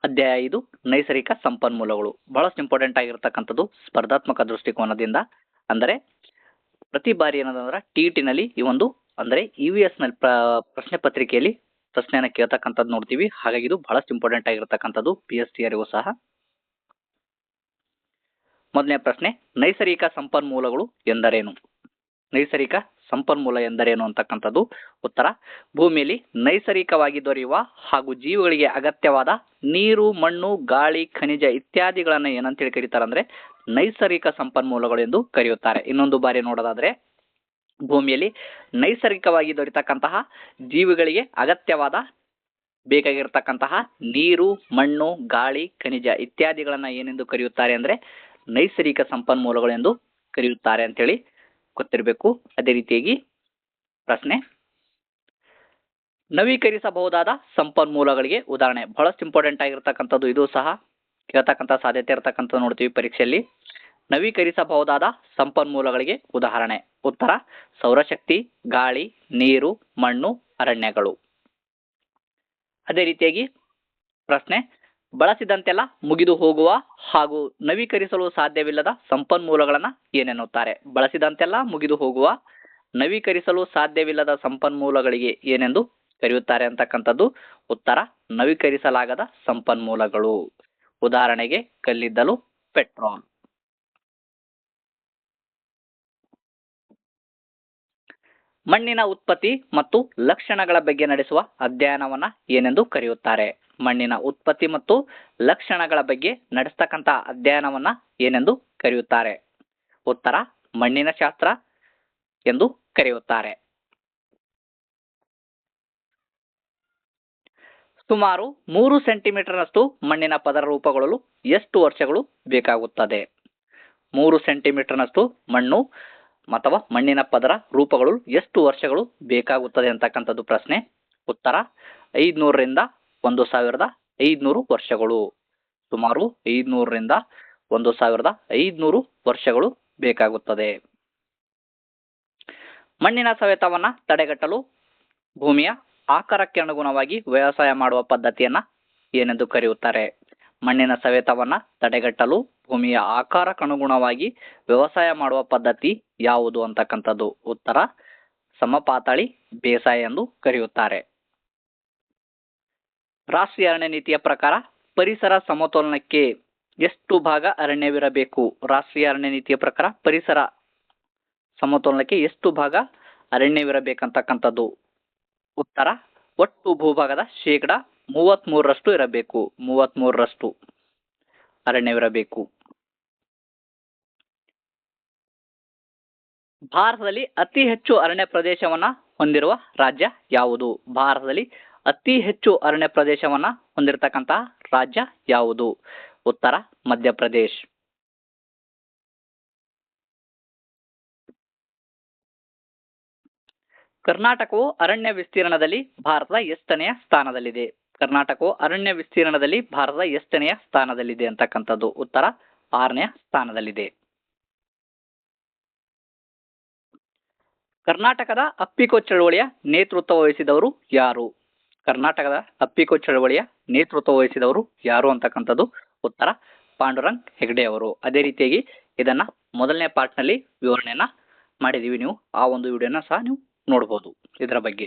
ಅಧ್ಯಾಯ 5 ನೈಸರ್ಗಿಕ ಸಂಪನ್ಮೂಲಗಳು ಬಹಳಷ್ಟು ಇಂಪಾರ್ಟೆಂಟ್ ಆಗಿರ್ತಕ್ಕಂಥದ್ದು ಸ್ಪರ್ಧಾತ್ಮಕ ದೃಷ್ಟಿಕೋನದಿಂದ. ಅಂದರೆ ಪ್ರತಿ ಬಾರಿ ಏನಂದ್ರೆ ಟಿಇಟಿನಲ್ಲಿ ಈ ಒಂದು ಅಂದ್ರೆ EVS ನಲ್ಲಿ ಪ್ರಶ್ನೆ ಪತ್ರಿಕೆಯಲ್ಲಿ ಪ್ರಶ್ನೆಯನ್ನ ಕೇಳ್ತಕ್ಕಂಥದ್ದು ನೋಡ್ತೀವಿ. ಹಾಗಾಗಿ ಇದು ಬಹಳಷ್ಟು ಇಂಪಾರ್ಟೆಂಟ್ ಆಗಿರ್ತಕ್ಕಂಥದ್ದು PSTRಗೂ ಸಹ. ಮೊದಲನೇ ಪ್ರಶ್ನೆ, ನೈಸರ್ಗಿಕ ಸಂಪನ್ಮೂಲಗಳು ಎಂದರೇನು? ನೈಸರ್ಗಿಕ ಸಂಪನ್ಮೂಲ ಎಂದರೇನು ಅಂತಕ್ಕಂಥದ್ದು ಉತ್ತರ, ಭೂಮಿಯಲ್ಲಿ ನೈಸರ್ಗಿಕವಾಗಿ ದೊರೆಯುವ ಹಾಗೂ ಜೀವಿಗಳಿಗೆ ಅಗತ್ಯವಾದ ನೀರು, ಮಣ್ಣು, ಗಾಳಿ, ಖನಿಜ ಇತ್ಯಾದಿಗಳನ್ನ ಏನಂತೇಳಿ ಕರೀತಾರೆ ಅಂದ್ರೆ ನೈಸರ್ಗಿಕ ಸಂಪನ್ಮೂಲಗಳು ಎಂದು ಕರೆಯುತ್ತಾರೆ. ಇನ್ನೊಂದು ಬಾರಿ ನೋಡೋದಾದ್ರೆ, ಭೂಮಿಯಲ್ಲಿ ನೈಸರ್ಗಿಕವಾಗಿ ದೊರೆತಕ್ಕಂತಹ ಜೀವಿಗಳಿಗೆ ಅಗತ್ಯವಾದ ಬೇಕಾಗಿರ್ತಕ್ಕಂತಹ ನೀರು, ಮಣ್ಣು, ಗಾಳಿ, ಖನಿಜ ಇತ್ಯಾದಿಗಳನ್ನ ಏನೆಂದು ಕರೆಯುತ್ತಾರೆ ಅಂದ್ರೆ ನೈಸರ್ಗಿಕ ಸಂಪನ್ಮೂಲಗಳು ಎಂದು ಕರೆಯುತ್ತಾರೆ ಅಂತೇಳಿ ಗೊತ್ತಿರಬೇಕು. ಅದೇ ರೀತಿಯಾಗಿ ಪ್ರಶ್ನೆ, ನವೀಕರಿಸಬಹುದಾದ ಸಂಪನ್ಮೂಲಗಳಿಗೆ ಉದಾಹರಣೆ. ಬಹಳಷ್ಟು ಇಂಪಾರ್ಟೆಂಟ್ ಆಗಿರ್ತಕ್ಕಂಥದ್ದು, ಇದು ಸಹ ಕೇಳ್ತಕ್ಕಂಥ ಸಾಧ್ಯತೆ ಇರತಕ್ಕಂಥದ್ದು ನೋಡ್ತೀವಿ ಪರೀಕ್ಷೆಯಲ್ಲಿ. ನವೀಕರಿಸಬಹುದಾದ ಸಂಪನ್ಮೂಲಗಳಿಗೆ ಉದಾಹರಣೆ ಉತ್ತರ, ಸೌರಶಕ್ತಿ, ಗಾಳಿ, ನೀರು, ಮಣ್ಣು, ಅರಣ್ಯಗಳು. ಅದೇ ರೀತಿಯಾಗಿ ಪ್ರಶ್ನೆ, ಬಳಸಿದಂತೆಲ್ಲ ಮುಗಿದು ಹೋಗುವ ಹಾಗೂ ನವೀಕರಿಸಲು ಸಾಧ್ಯವಿಲ್ಲದ ಸಂಪನ್ಮೂಲಗಳನ್ನ ಏನೆನ್ನುತ್ತಾರೆ? ಬಳಸಿದಂತೆಲ್ಲ ಮುಗಿದು ಹೋಗುವ, ನವೀಕರಿಸಲು ಸಾಧ್ಯವಿಲ್ಲದ ಸಂಪನ್ಮೂಲಗಳಿಗೆ ಏನೆಂದು ಕರೆಯುತ್ತಾರೆ ಅಂತಕ್ಕಂಥದ್ದು ಉತ್ತರ, ನವೀಕರಿಸಲಾಗದ ಸಂಪನ್ಮೂಲಗಳು. ಉದಾಹರಣೆಗೆ ಕಲ್ಲಿದ್ದಲು, ಪೆಟ್ರೋಲ್. ಮಣ್ಣಿನ ಉತ್ಪತ್ತಿ ಮತ್ತು ಲಕ್ಷಣಗಳ ಬಗ್ಗೆ ನಡೆಸುವ ಅಧ್ಯಯನವನ್ನ ಏನೆಂದು ಕರೆಯುತ್ತಾರೆ? ಮಣ್ಣಿನ ಉತ್ಪತ್ತಿ ಮತ್ತು ಲಕ್ಷಣಗಳ ಬಗ್ಗೆ ನಡೆಸ್ತಕ್ಕಂಥ ಅಧ್ಯಯನವನ್ನ ಏನೆಂದು ಕರೆಯುತ್ತಾರೆ? ಉತ್ತರ, ಮಣ್ಣಿನ ಶಾಸ್ತ್ರ ಎಂದು ಕರೆಯುತ್ತಾರೆ. ಸುಮಾರು 3 ಸೆಂಟಿಮೀಟರ್ನಷ್ಟು ಮಣ್ಣಿನ ಪದರ ರೂಪುಗೊಳ್ಳಲು ಎಷ್ಟು ವರ್ಷಗಳು ಬೇಕಾಗುತ್ತದೆ? 3 ಸೆಂಟಿಮೀಟರ್ನಷ್ಟು ಮಣ್ಣು ಅಥವಾ ಮಣ್ಣಿನ ಪದರ ರೂಪುಗೊಳ್ಳಲು ಎಷ್ಟು ವರ್ಷಗಳು ಬೇಕಾಗುತ್ತದೆ ಅಂತಕ್ಕಂಥದ್ದು ಪ್ರಶ್ನೆ. ಉತ್ತರ, 500 ರಿಂದ 1500 ವರ್ಷಗಳು. ಸುಮಾರು 500 ರಿಂದ 1500 ವರ್ಷಗಳು ಬೇಕಾಗುತ್ತದೆ. ಮಣ್ಣಿನ ಸವೆತವನ್ನ ತಡೆಗಟ್ಟಲು ಭೂಮಿಯ ಆಕಾರಕ್ಕೆ ಅನುಗುಣವಾಗಿ ವ್ಯವಸಾಯ ಮಾಡುವ ಪದ್ಧತಿಯನ್ನ ಏನೆಂದು ಕರೆಯುತ್ತಾರೆ? ಮಣ್ಣಿನ ಸವೆತವನ್ನ ತಡೆಗಟ್ಟಲು ಭೂಮಿಯ ಆಕಾರಕ್ಕನುಗುಣವಾಗಿ ವ್ಯವಸಾಯ ಮಾಡುವ ಪದ್ಧತಿ ಯಾವುದು ಅಂತಕ್ಕಂಥದ್ದು ಉತ್ತರ, ಸಮಪಾತಳಿ ಬೇಸಾಯ ಎಂದು ಕರೆಯುತ್ತಾರೆ. ರಾಷ್ಟ್ರೀಯ ಅರಣ್ಯ ನೀತಿಯ ಪ್ರಕಾರ ಪರಿಸರ ಸಮತೋಲನಕ್ಕೆ ಎಷ್ಟು ಭಾಗ ಅರಣ್ಯವಿರಬೇಕು? ರಾಷ್ಟ್ರೀಯ ಅರಣ್ಯ ನೀತಿಯ ಪ್ರಕಾರ ಪರಿಸರ ಸಮತೋಲನಕ್ಕೆ ಎಷ್ಟು ಭಾಗ ಅರಣ್ಯವಿರಬೇಕಂತಕ್ಕಂಥದ್ದು ಉತ್ತರ, ಒಟ್ಟು ಭೂಭಾಗದ 33% ಇರಬೇಕು. 33% ಅರಣ್ಯವಿರಬೇಕು. ಭಾರತದಲ್ಲಿ ಅತಿ ಹೆಚ್ಚು ಅರಣ್ಯ ಪ್ರದೇಶವನ್ನ ಹೊಂದಿರುವ ರಾಜ್ಯ ಯಾವುದು? ಭಾರತದಲ್ಲಿ ಅತಿ ಹೆಚ್ಚು ಅರಣ್ಯ ಪ್ರದೇಶವನ್ನ ಹೊಂದಿರತಕ್ಕಂತಹ ರಾಜ್ಯ ಯಾವುದು? ಉತ್ತರ, ಮಧ್ಯಪ್ರದೇಶ್. ಕರ್ನಾಟಕವು ಅರಣ್ಯ ವಿಸ್ತೀರ್ಣದಲ್ಲಿ ಭಾರತದ ಎಷ್ಟನೆಯ ಸ್ಥಾನದಲ್ಲಿದೆ? ಕರ್ನಾಟಕವು ಅರಣ್ಯ ವಿಸ್ತೀರ್ಣದಲ್ಲಿ ಭಾರತದ ಎಷ್ಟನೆಯ ಸ್ಥಾನದಲ್ಲಿದೆ ಅಂತಕ್ಕಂಥದ್ದು ಉತ್ತರ, 6ನೇ ಸ್ಥಾನದಲ್ಲಿದೆ. ಕರ್ನಾಟಕದ ಅಪ್ಪಿಕೋ ಚಳವಳಿಯ ನೇತೃತ್ವ ವಹಿಸಿದವರು ಯಾರು? ಕರ್ನಾಟಕದ ಅಪ್ಪಿಕೋ ಚಳವಳಿಯ ನೇತೃತ್ವ ವಹಿಸಿದವರು ಯಾರು ಅಂತಕ್ಕಂಥದ್ದು ಉತ್ತರ, ಪಾಂಡುರಂಗ್ ಹೆಗಡೆ ಅವರು. ಅದೇ ರೀತಿಯಾಗಿ ಇದನ್ನ ಮೊದಲನೇ ಪಾರ್ಟ್ನಲ್ಲಿ ವಿವರಣೆಯನ್ನ ಮಾಡಿದೀವಿ. ನೀವು ಆ ಒಂದು ವಿಡಿಯೋನ ಸಹ ನೀವು ನೋಡಬಹುದು ಇದರ ಬಗ್ಗೆ.